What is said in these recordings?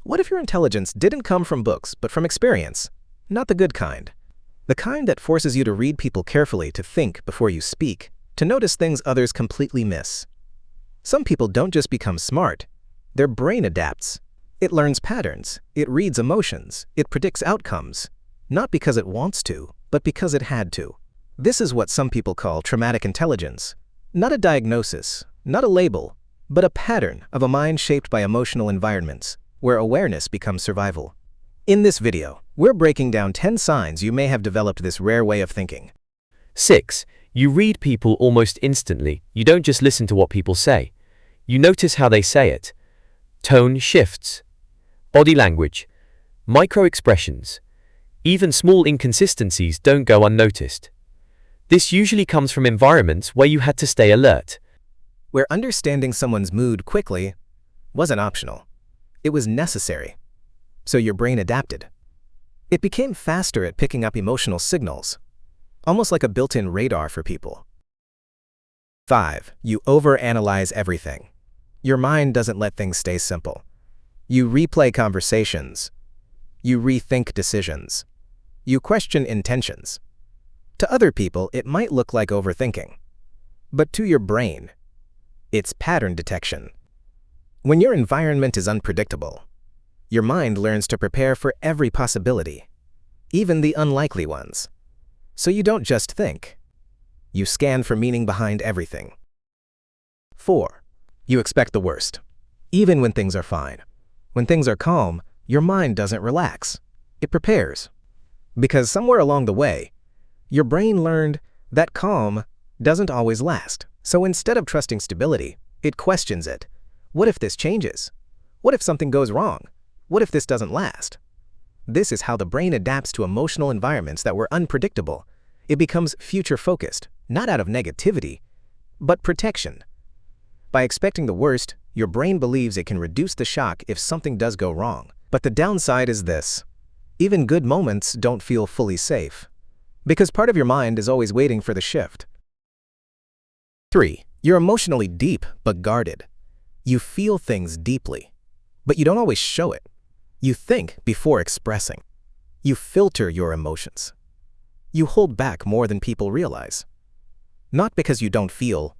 What if your intelligence didn't come from books, but from experience? Not the good kind. The kind that forces you to read people carefully, to think before you speak, to notice things others completely miss. Some people don't just become smart. Their brain adapts. It learns patterns. It reads emotions. It predicts outcomes. Not because it wants to, but because it had to. This is what some people call traumatic intelligence. Not a diagnosis, not a label, but a pattern of a mind shaped by emotional environments, where awareness becomes survival. In this video, we're breaking down 10 signs you may have developed this rare way of thinking. 6. You read people almost instantly. You don't just listen to what people say. You notice how they say it. Tone shifts. Body language. Micro-expressions. Even small inconsistencies don't go unnoticed. This usually comes from environments where you had to stay alert. Where understanding someone's mood quickly wasn't optional. It was necessary. So your brain adapted. It became faster at picking up emotional signals, almost like a built-in radar for people. 5. You overanalyze everything. Your mind doesn't let things stay simple. You replay conversations. You rethink decisions. You question intentions. To other people, it might look like overthinking. But to your brain, it's pattern detection. When your environment is unpredictable, your mind learns to prepare for every possibility, even the unlikely ones. So you don't just think. You scan for meaning behind everything. 4. You expect the worst, even when things are fine. When things are calm, your mind doesn't relax. It prepares. Because somewhere along the way, your brain learned that calm doesn't always last. So instead of trusting stability, it questions it. What if this changes? What if something goes wrong? What if this doesn't last? This is how the brain adapts to emotional environments that were unpredictable. It becomes future-focused, not out of negativity, but protection. By expecting the worst, your brain believes it can reduce the shock if something does go wrong. But the downside is this: even good moments don't feel fully safe, because part of your mind is always waiting for the shift. 3. You're emotionally deep but guarded. You feel things deeply, but you don't always show it. You think before expressing. You filter your emotions. You hold back more than people realize. Not because you don't feel,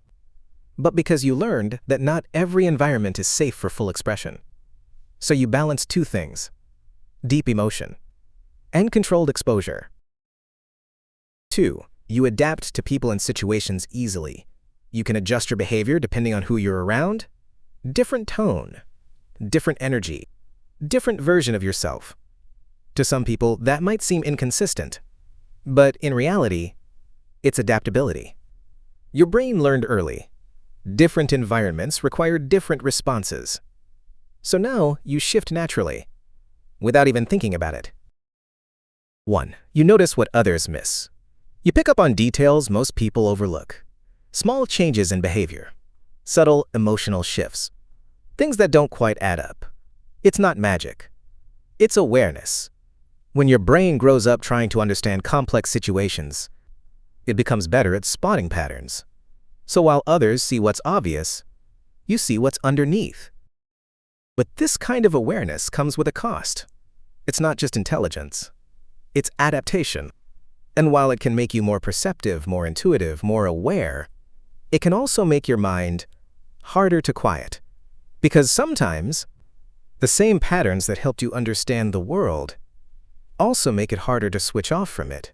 but because you learned that not every environment is safe for full expression. So you balance two things: deep emotion and controlled exposure. 2. You adapt to people and situations easily. You can adjust your behavior depending on who you're around. Different tone, different energy, different version of yourself. To some people, that might seem inconsistent, but in reality, it's adaptability. Your brain learned early. Different environments require different responses. So now you shift naturally, without even thinking about it. 1. You notice what others miss. You pick up on details most people overlook. Small changes in behavior. Subtle emotional shifts. Things that don't quite add up. It's not magic. It's awareness. When your brain grows up trying to understand complex situations, it becomes better at spotting patterns. So while others see what's obvious, you see what's underneath. But this kind of awareness comes with a cost. It's not just intelligence. It's adaptation. And while it can make you more perceptive, more intuitive, more aware, it can also make your mind harder to quiet. Because sometimes, the same patterns that helped you understand the world also make it harder to switch off from it.